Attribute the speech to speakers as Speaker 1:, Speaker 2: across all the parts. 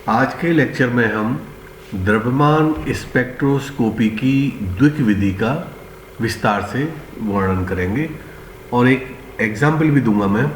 Speaker 1: आज के लेक्चर में हम द्रव्यमान स्पेक्ट्रोस्कोपी की द्विक विधि का विस्तार से वर्णन करेंगे और एक एग्जाम्पल भी दूंगा मैं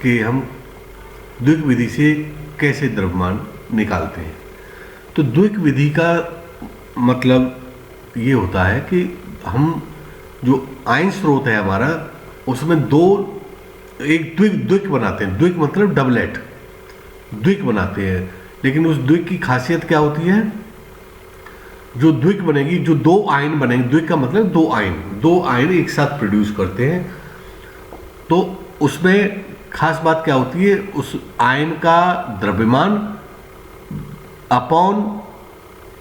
Speaker 1: कि हम द्विक विधि से कैसे द्रव्यमान निकालते हैं। तो द्विक विधि का मतलब ये होता है कि हम जो आयन स्रोत है हमारा उसमें एक द्विक बनाते हैं। द्विक मतलब डबलेट द्विक बनाते हैं, लेकिन उस द्विक की खासियत क्या होती है? जो द्विक बनेगी, जो दो आयन बनेंगे, द्विक का मतलब दो आयन एक साथ प्रोड्यूस करते हैं, तो उसमें खास बात क्या होती है? उस आयन का द्रव्यमान अपॉन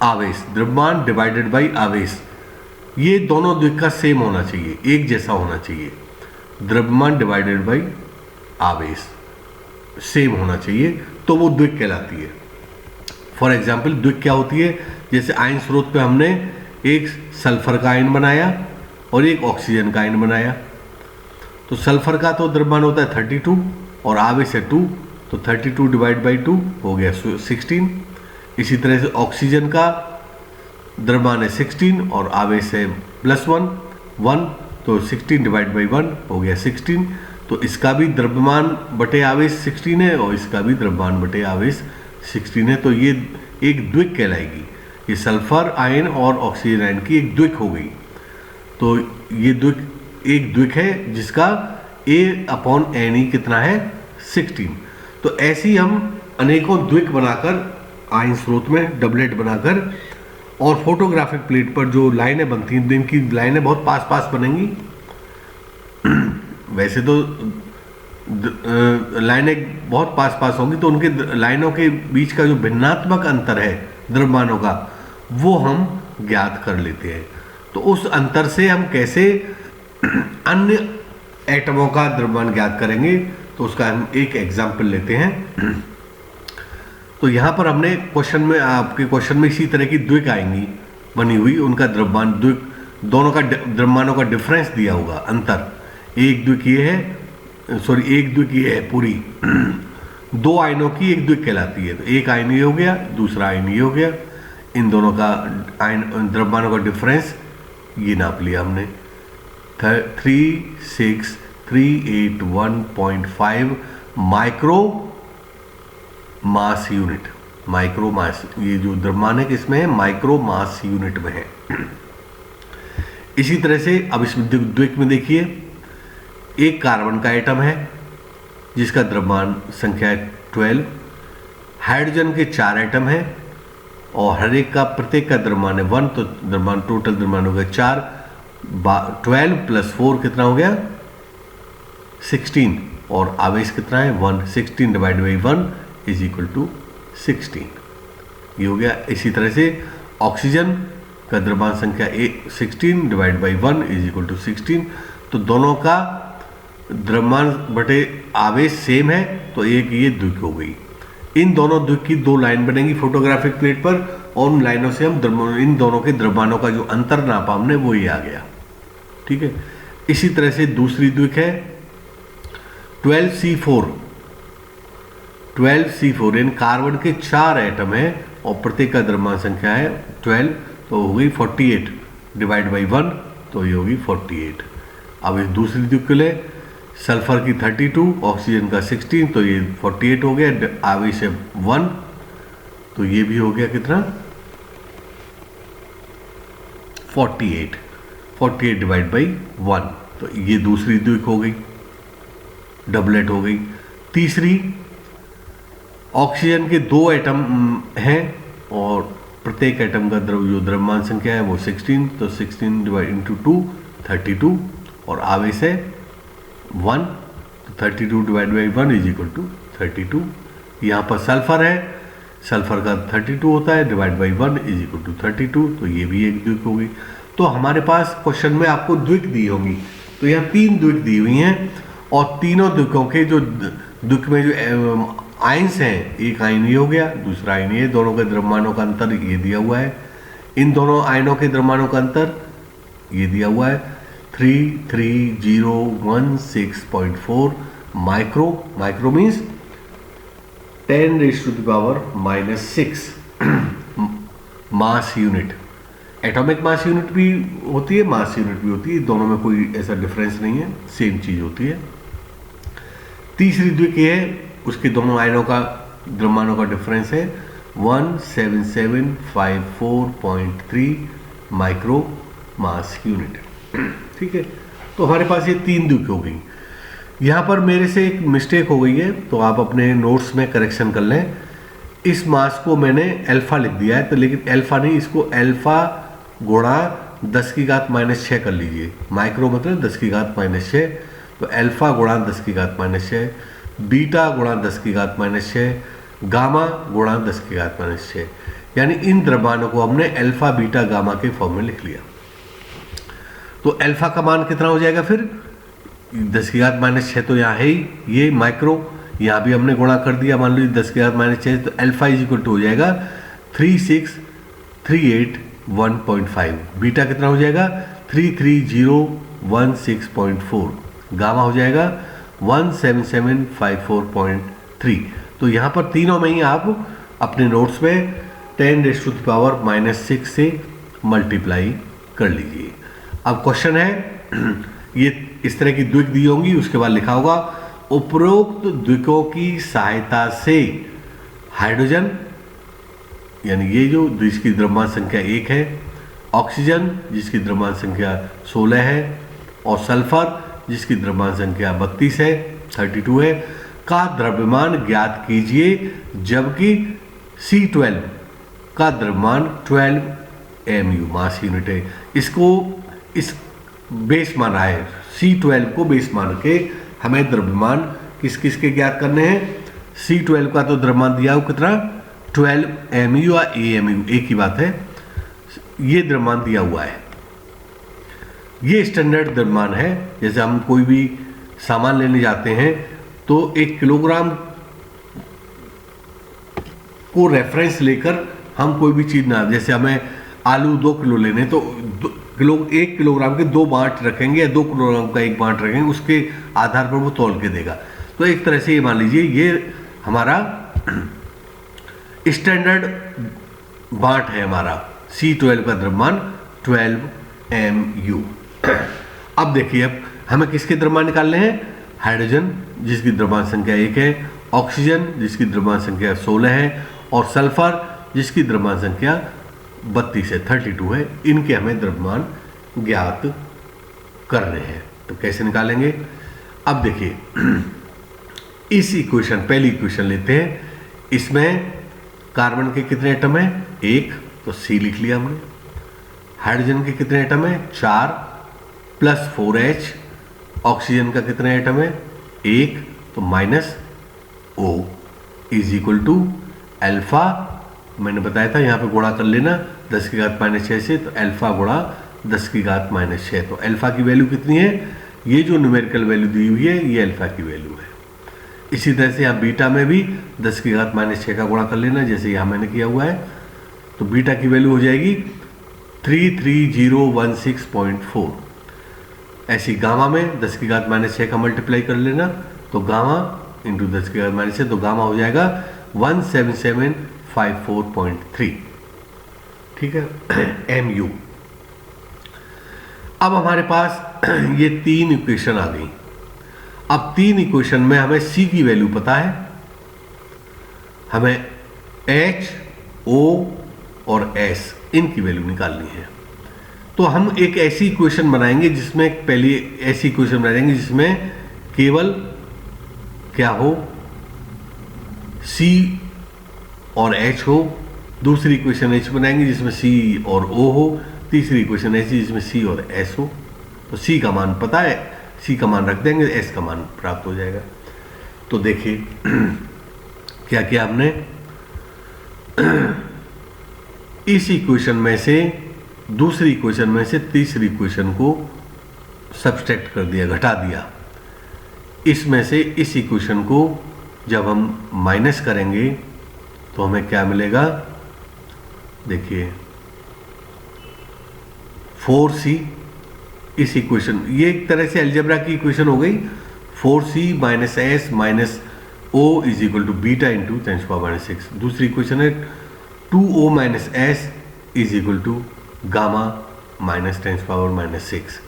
Speaker 1: आवेश, द्रव्यमान डिवाइडेड बाय आवेश, ये दोनों द्विक का सेम होना चाहिए, एक जैसा होना चाहिए। द्रव्यमान डिवाइडेड बाय आवेश सेम होना चाहिए, तो वो द्विक कहलाती है। फॉर एग्जाम्पल द्विक क्या होती है? जैसे आयन स्रोत पे हमने एक सल्फर का आयन बनाया और एक ऑक्सीजन का आयन बनाया, तो सल्फर का तो द्रव्यमान होता है 32 और आवेश है 2, तो 32 डिवाइड बाई 2 हो गया 16। इसी तरह से ऑक्सीजन का द्रव्यमान है 16 और आवेश है +1, तो 16 डिवाइड बाई 1 हो गया 16। तो इसका भी द्रव्यमान बटे आवेश 16 है और इसका भी द्रव्यमान बटे आवेश 16 है, तो ये एक द्विक कहलाएगी। ये सल्फर आयन और ऑक्सीजन आयन की एक द्विक हो गई। तो ये द्विक एक द्विक है जिसका A/Ne कितना है? 16। तो ऐसी हम अनेकों द्विक बनाकर आयन स्रोत में डबलेट बनाकर और फोटोग्राफिक प्लेट पर जो लाइनें बनती हैं, इनकी लाइनें बहुत पास पास बनेंगी। वैसे तो लाइनें बहुत पास पास होंगी, तो उनके लाइनों के बीच का जो भिन्नात्मक अंतर है द्रव्यमानों का, वो हम ज्ञात कर लेते हैं। तो उस अंतर से हम कैसे अन्य एटमों का द्रव्यमान ज्ञात करेंगे, तो उसका हम एक एग्जाम्पल लेते हैं। तो यहाँ पर हमने क्वेश्चन में, आपके क्वेश्चन में इसी तरह की द्विक आएंगी बनी हुई, उनका द्रव्यमान द्विक दोनों का द्रव्यमानों का डिफरेंस दिया होगा, अंतर। एक द्विक ये है पूरी दो आयनों की एक द्विक कहलाती है। तो एक आयन ये हो गया, दूसरा आयन ये हो गया, इन दोनों का आयन द्रव्यमानों का डिफरेंस ये नाप लिया हमने, 36381.5 माइक्रो मास यूनिट। माइक्रो मास, ये जो द्रव्यमान है किसमें है? माइक्रो मास यूनिट में है। इसी तरह से अब इस द्विक में देखिए, एक कार्बन का एटम है जिसका द्रव्यमान संख्या है 12, हाइड्रोजन के 4 एटम है और हर एक का प्रत्येक का द्रव्यमान है 1, तो द्रव्यमान टोटल द्रव्यमान हो गया 4, 12 + 4 कितना हो गया? 16, और आवेश कितना है? 1। 16 divide by 1 is equal to 16, ये हो गया। इसी तरह से ऑक्सीजन का द्रव्यमान संख्या 16 divide by 1 is equal to 16, तो दोनों का द्रव्यमान बटे आवेश सेम है, तो एक ये द्विक हो गई। इन दोनों द्विक की दो लाइन बनेंगी फोटोग्राफिक प्लेट पर, और उन लाइनों से हम इन दोनों के द्रव्यमानों का जो अंतर नापा हमने वो ये आ गया। ठीक है। इसी तरह से दूसरी द्विक है 12C4। 12C4 इन कार्बन के 4 एटम है और प्रत्येक का द्रव्यमान संख्या है 12, तो हो गई 48 डिवाइड बाई 1, तो ये होगी 48। अब इस दूसरी द्विक के लिए सल्फर की 32, ऑक्सीजन का 16, तो ये 48 हो गया, आवेश है 1, तो ये भी हो गया कितना? 48 डिवाइड बाई 1, तो ये दूसरी द्विक हो गई, डबलेट हो गई। तीसरी, ऑक्सीजन के 2 एटम हैं और प्रत्येक एटम का जो द्रव्यमान संख्या है वो 16, तो 16 डिवाइड इंटू 2 32, और आवेश है 1, तो 32 divide by 1 is equal to 32। यहाँ पर सल्फर है, सल्फर का 32 होता है, divide by 1 is equal to 32, तो ये भी एक द्विक हो गई। तो हमारे पास क्वेश्चन में आपको द्विक दी होंगी, तो यहाँ 3 द्विक दी हुई हैं, और तीनों द्विकों के जो द्विक में जो आयन्स हैं, एक आयन ये हो गया, दूसरा आयन ये, दोनों के द्रव्यमानों का अंतर ये दिया हुआ है। इन दोनों आयनों के द्रव्यमानों का अंतर ये दिया हुआ है 33016.4 micro means 10⁻⁻⁶ mass unit. Atomic mass unit भी होती है, मास यूनिट भी होती है, दोनों में कोई ऐसा डिफरेंस नहीं है, सेम चीज होती है। तीसरी द्विकीय है, उसके दोनों आयनों का द्रव्यमानों का डिफरेंस है 17754.3 माइक्रो मास यूनिट। ठीक है, तो हमारे पास ये 3 द्विकीय हो गई। यहाँ पर मेरे से एक मिस्टेक हो गई है, तो आप अपने नोट्स में करेक्शन कर लें। इस मास को मैंने अल्फा लिख दिया है, तो लेकिन अल्फा नहीं, इसको अल्फा गुणा 10⁻⁻6 कर लीजिए। माइक्रो मतलब 10⁻⁻6, तो अल्फा गुणा 10⁻⁻6, बीटा गुणा 10⁻⁻6, गामा गुणा 10⁻⁻6, यानी इन द्रव्यमानों को हमने अल्फा बीटा गामा के फॉर्म में लिख लिया। तो अल्फा का मान कितना हो जाएगा फिर 10⁻⁻6, तो यहाँ है ही, ये माइक्रो, यहाँ भी हमने गुणा कर दिया, मान लीजिए 10⁻⁻6, तो अल्फा इज इक्वल टू हो जाएगा 36381.5। बीटा कितना हो जाएगा 33016.4। गामा हो जाएगा 17754.3। तो यहाँ पर तीनों में ही आप अपने नोट्स में 10⁻⁻6 से मल्टीप्लाई कर लीजिए। अब क्वेश्चन है, ये इस तरह की द्विक दी होंगी, उसके बाद लिखा होगा उपरोक्त द्विकों की सहायता से हाइड्रोजन, यानी ये जो जिसकी द्रव्यमान संख्या 1 है, ऑक्सीजन जिसकी द्रव्यमान संख्या 16 है, और सल्फर जिसकी द्रव्यमान संख्या 32 है, 32 है, का द्रव्यमान ज्ञात कीजिए, जबकि C12 का द्रव्यमान 12 mu मास यूनिट है। इसको इस बेस मान रहा है, C12 को बेस मान के हमें द्रव्यमान किस किस के ज्ञात करने हैं। C12 का तो द्रव्यमान दिया हो कितना 12 mu या AMU, एक ही बात है, ये द्रव्यमान दिया हुआ है। ये स्टैंडर्ड द्रव्यमान है। जैसे हम कोई भी सामान लेने जाते हैं तो 1 किलोग्राम को रेफरेंस लेकर हम कोई भी चीज़ ना, जैसे हमें आलू 2 किलो लेने, तो 1 किलोग्राम के 2 बांट रखेंगे या 2 किलोग्राम का 1 बांट रखेंगे, उसके आधार पर वो तौल के देगा। तो एक तरह से ये मान लीजिए ये हमारा स्टैंडर्ड बांट है, हमारा C12 का द्रव्यमान 12 mu। अब देखिए, अब हमें किसके द्रव्यमान निकालने हैं, हाइड्रोजन जिसकी द्रव्यमान संख्या 1 है, ऑक्सीजन जिसकी द्रव्यमान संख्या 16 है, और सल्फर जिसकी द्रव्यमान संख्या 32 है, 32 है। इनके हमें द्रव्यमान ज्ञात करने हैं। तो कैसे निकालेंगे, अब देखिए इस इक्वेशन, पहली इक्वेशन लेते हैं। इसमें कार्बन के कितने एटम हैं, 1, तो C लिख लिया हमने। हाइड्रोजन के कितने एटम हैं, 4 + 4H। ऑक्सीजन का कितने एटम है, 1, तो -O is equal to alpha, मैंने बताया था यहाँ पे गुणा कर लेना 10⁻⁻6 से, तो अल्फा गुणा 10⁻⁻6। तो अल्फा की वैल्यू कितनी है, ये जो न्यूमेरिकल वैल्यू दी हुई है ये अल्फा की वैल्यू है। इसी तरह से यहाँ बीटा में भी 10⁻⁻6 का गुणा कर लेना, जैसे यहाँ मैंने किया हुआ है। तो बीटा की वैल्यू हो जाएगी 33016.4। ऐसी गामा में 10⁻⁻6 का मल्टीप्लाई कर लेना, तो गामा इंटू 10⁻⁻6, तो गामा हो जाएगा 17754.3। ठीक है, mu। अब हमारे पास ये 3 इक्वेशन आ गई। अब 3 इक्वेशन में हमें C की वैल्यू पता है, हमें H, O और S इनकी वैल्यू निकालनी है। तो हम एक ऐसी इक्वेशन बनाएंगे जिसमें, पहली ऐसी इक्वेशन बनाएंगे जिसमें केवल क्या हो, C और H हो। दूसरी इक्वेशन H बनाएंगे जिसमें C और O हो। तीसरी इक्वेशन ऐसी जिसमें C और S हो। तो C का मान पता है, C का मान रख देंगे, S का मान प्राप्त हो जाएगा। तो देखिए क्या किया हमने, इस इक्वेशन में से दूसरी इक्वेशन में से तीसरी इक्वेशन को सब्सट्रैक्ट कर दिया, घटा दिया। इसमें से इस इक्वेशन को जब हम माइनस करेंगे तो हमें क्या मिलेगा, देखिए 4C। इस इक्वेशन, ये एक तरह से अलजेब्रा की इक्वेशन हो गई। 4C - S O is equal to beta into 10⁻⁶। दूसरी इक्वेशन है 2O minus S is equal to gamma minus 10⁻⁶।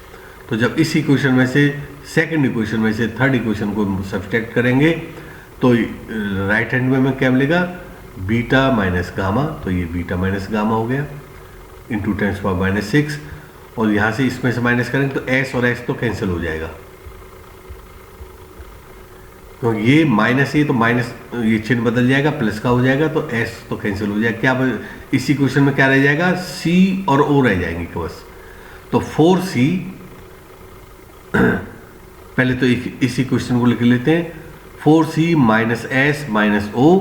Speaker 1: तो जब इस इक्वेशन में से सेकंड इक्वेशन में से थर्ड इक्वेशन को सब्सट्रैक्ट करेंगे तो राइट हैंड में हमें क्या मिलेगा, बीटा माइनस गामा, तो ये बीटा माइनस गामा हो गया इंटू 10⁻⁶। और यहाँ से इसमें से माइनस करेंगे तो एस और एस तो कैंसिल हो जाएगा, तो ये माइनस ये तो माइनस, ये चिन्ह बदल जाएगा, प्लस का हो जाएगा, तो एस तो कैंसिल हो जाएगा। क्या इसी क्वेश्चन में क्या रह जाएगा, सी और ओ रह जाएंगे बस। तो 4c पहले तो इसी क्वेश्चन को लिख लेते हैं, 4c minus S minus O,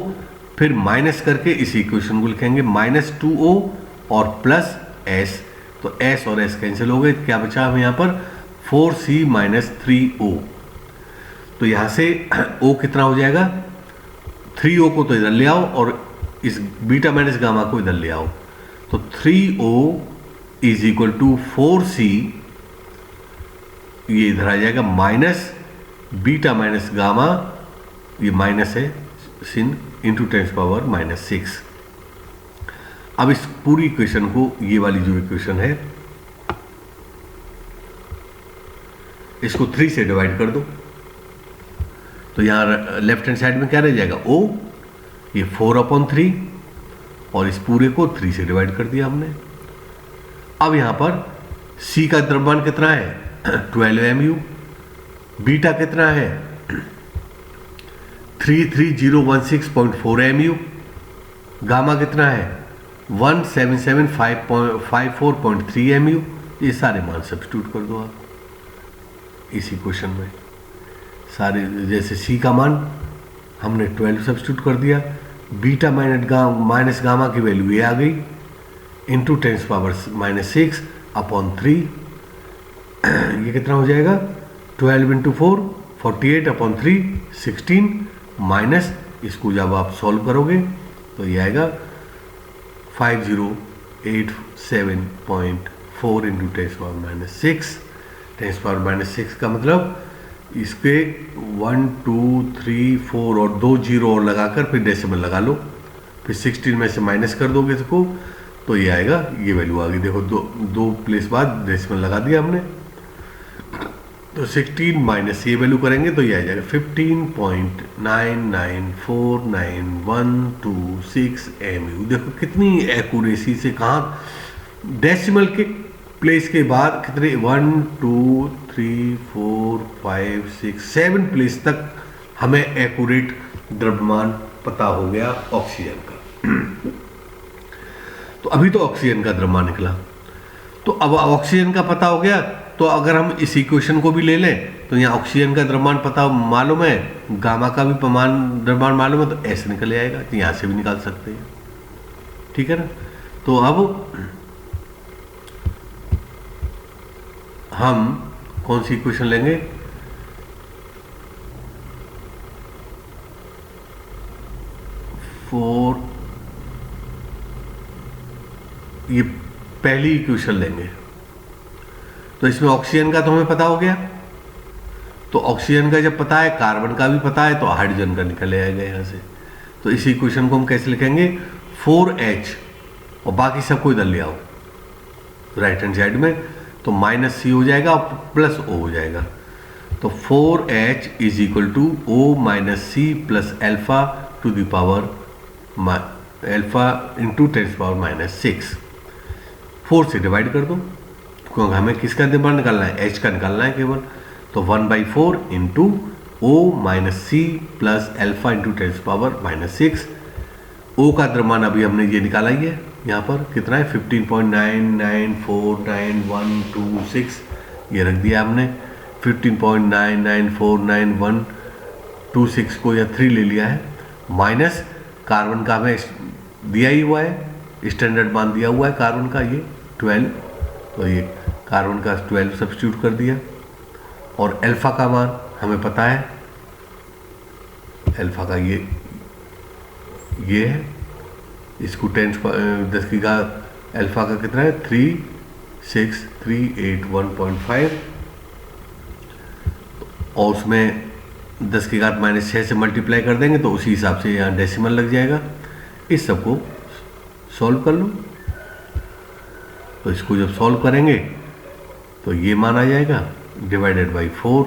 Speaker 1: फिर माइनस करके इसी क्वेश्चन को लिखेंगे माइनस 2o और प्लस एस, तो एस और एस कैंसिल हो गए, क्या बचा हमें यहाँ पर 4c माइनस 3o। तो यहाँ से o कितना हो जाएगा, 3o को तो इधर ले आओ और इस बीटा माइनस गामा को इधर ले आओ, तो 3o is equal to 4c, ये इधर आ जाएगा माइनस बीटा माइनस गामा, ये माइनस है सिन इंटू 10⁻⁶। अब इस पूरी इक्वेशन को, ये वाली जो इक्वेशन है इसको 3 से डिवाइड कर दो, तो यहाँ लेफ्ट हैंड साइड में क्या रह जाएगा o, ये 4/3 और इस पूरे को 3 से डिवाइड कर दिया हमने। अब यहाँ पर c का द्रव्यमान कितना है 12 mu, बीटा कितना है 33016.4 mu, गामा कितना है 17754.3 mu। ये सारे मान सब्स्टिट्यूट कर दो आप इस इक्वेशन में, सारे जैसे c का मान हमने 12 सब्स्टिट्यूट कर दिया, बीटा माइनस गामा की वैल्यू ये आ गई इंटू 10⁻⁶/3, ये कितना हो जाएगा 12 इंटू 4 48/3 16 माइनस, इसको जब आप सॉल्व करोगे तो ये आएगा 5087.4 इंटू 10⁻⁶। का मतलब इसके 1 2 3 4 और 2 जीरो और लगाकर फिर डेसिमल लगा लो, फिर 16 में से माइनस कर दोगे इसको तो ये आएगा, ये वैल्यू आ गई। देखो दो प्लेस बाद डेसिमल लगा दिया हमने, तो 16 माइनस ये वैल्यू करेंगे तो ये आ जाएगा 15.99491226 mu। देखो कितनी एक्यूरेसी से, कहाँ डेसिमल के प्लेस के बाद कितने 1 2 3 4 5 6 7 प्लेस तक हमें एक्यूरेट द्रव्यमान पता हो गया ऑक्सीजन का। तो अभी तो ऑक्सीजन का द्रव्यमान निकला, तो अब ऑक्सीजन का पता हो गया, तो अगर हम इस इक्वेशन को भी ले लें तो यहाँ ऑक्सीजन का द्रव्यमान पता मालूम है, गामा का भी द्रव्यमान मालूम है, तो ऐसे निकल आएगा, तो यहाँ से भी निकाल सकते हैं, ठीक है ना। तो अब हम कौन सी इक्वेशन लेंगे, ये पहली इक्वेशन लेंगे। तो इसमें ऑक्सीजन का तो हमें पता हो गया, तो ऑक्सीजन का जब पता है, कार्बन का भी पता है, तो हाइड्रोजन का निकल आएगा यहाँ से। तो इस इक्वेशन को हम कैसे लिखेंगे 4H और बाकी सबको इधर ले आओ राइट हैंड साइड में, तो माइनस C हो जाएगा और प्लस O हो जाएगा। तो 4H is equal to O minus C plus alpha to the power alpha into 10⁻⁶। 4 से डिवाइड कर दो, क्योंकि हमें किसका द्रव्यमान निकालना है, H का निकालना है केवल। तो 1/4 into O minus C plus alpha into 10⁻⁶। O का द्रव्यमान अभी हमने ये निकाला ही है, यहाँ पर कितना है 15.99491226, ये रख दिया हमने 15.99491226 को या 3 ले लिया है, माइनस कार्बन का हमें दिया ही हुआ है, स्टैंडर्ड मान दिया हुआ है कार्बन का ये 12, तो ये कार्बन का 12 सब्स्टिट्यूट कर दिया, और अल्फा का मान हमें पता है, अल्फा का ये है, इसको 10 की घात अल्फा का कितना है 36381.5, और उसमें 10 की घात -6 से मल्टीप्लाई कर देंगे तो उसी हिसाब से यहाँ डेसिमल लग जाएगा। इस सब को सॉल्व कर लो। तो इसको जब सॉल्व करेंगे तो ये मान आ जाएगा डिवाइडेड बाई 4,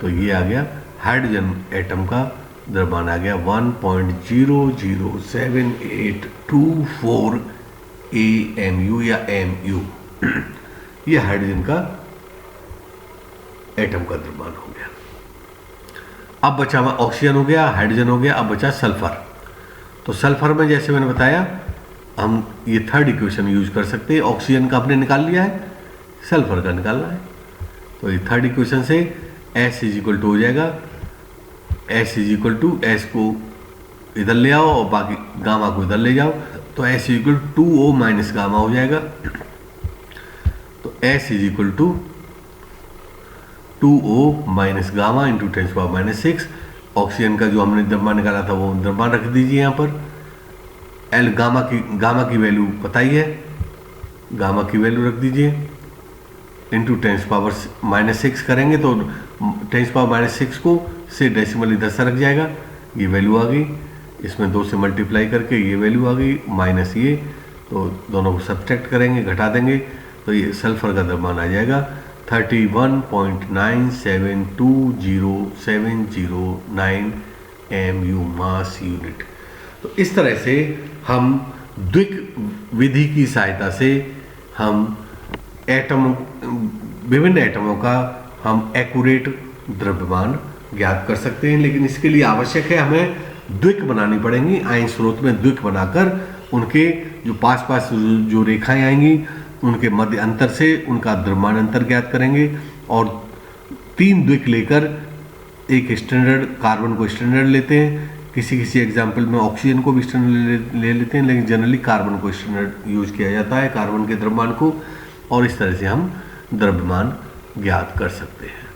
Speaker 1: तो ये आ गया हाइड्रोजन एटम का द्रव्यमान आ गया 1.007824 AMU या MU। ये हाइड्रोजन का एटम का द्रव्यमान हो गया। अब बचा हुआ ऑक्सीजन हो गया, हाइड्रोजन हो गया, अब बचा सल्फर। तो सल्फर में जैसे मैंने बताया हम ये थर्ड इक्वेशन यूज कर सकते हैं। ऑक्सीजन का आपने निकाल लिया है, सल्फर का निकालना है। तो ये थर्ड इक्वेशन से S इज इक्वल टू हो जाएगा, S is equal to, S को इधर ले आओ और बाकी गामा को इधर ले जाओ, तो S is equal to 2O minus gamma हो जाएगा। तो S is equal to 2O minus gamma into 10⁻⁻6। Oxygen का जो हमने द्रव्यमान निकाला था वो द्रव्यमान रख दीजिए यहाँ पर। एल गामा की वैल्यू पता ही है, गामा की वैल्यू रख दीजिए इंटू 10⁻⁻6 करेंगे तो 10⁻⁻6 को से डेसिमल इधर से रख जाएगा, ये वैल्यू आ गई। इसमें 2 से मल्टीप्लाई करके ये वैल्यू आ गई माइनस ये, तो दोनों को सब्ट्रैक्ट करेंगे, घटा देंगे, तो ये सल्फर का द्रव्यमान आ जाएगा 31.97207009 MU मास यूनिट। तो इस तरह से हम द्विक विधि की सहायता से हम विभिन्न एटमों का हम एक्यूरेट द्रव्यमान ज्ञात कर सकते हैं। लेकिन इसके लिए आवश्यक है हमें द्विक बनानी पड़ेंगी। आयन स्रोत में द्विक बनाकर उनके जो पास पास जो रेखाएं आएंगी उनके मध्य अंतर से उनका द्रव्यमान अंतर ज्ञात करेंगे और 3 द्विक लेकर एक स्टैंडर्ड कार्बन को स्टैंडर्ड लेते हैं। किसी एग्जाम्पल में ऑक्सीजन को भी स्टैंडर्ड ले लेते हैं, लेकिन जनरली कार्बन को स्टैंडर्ड यूज किया जाता है, कार्बन के द्रव्यमान को, और इस तरह से हम द्रव्यमान ज्ञात कर सकते हैं।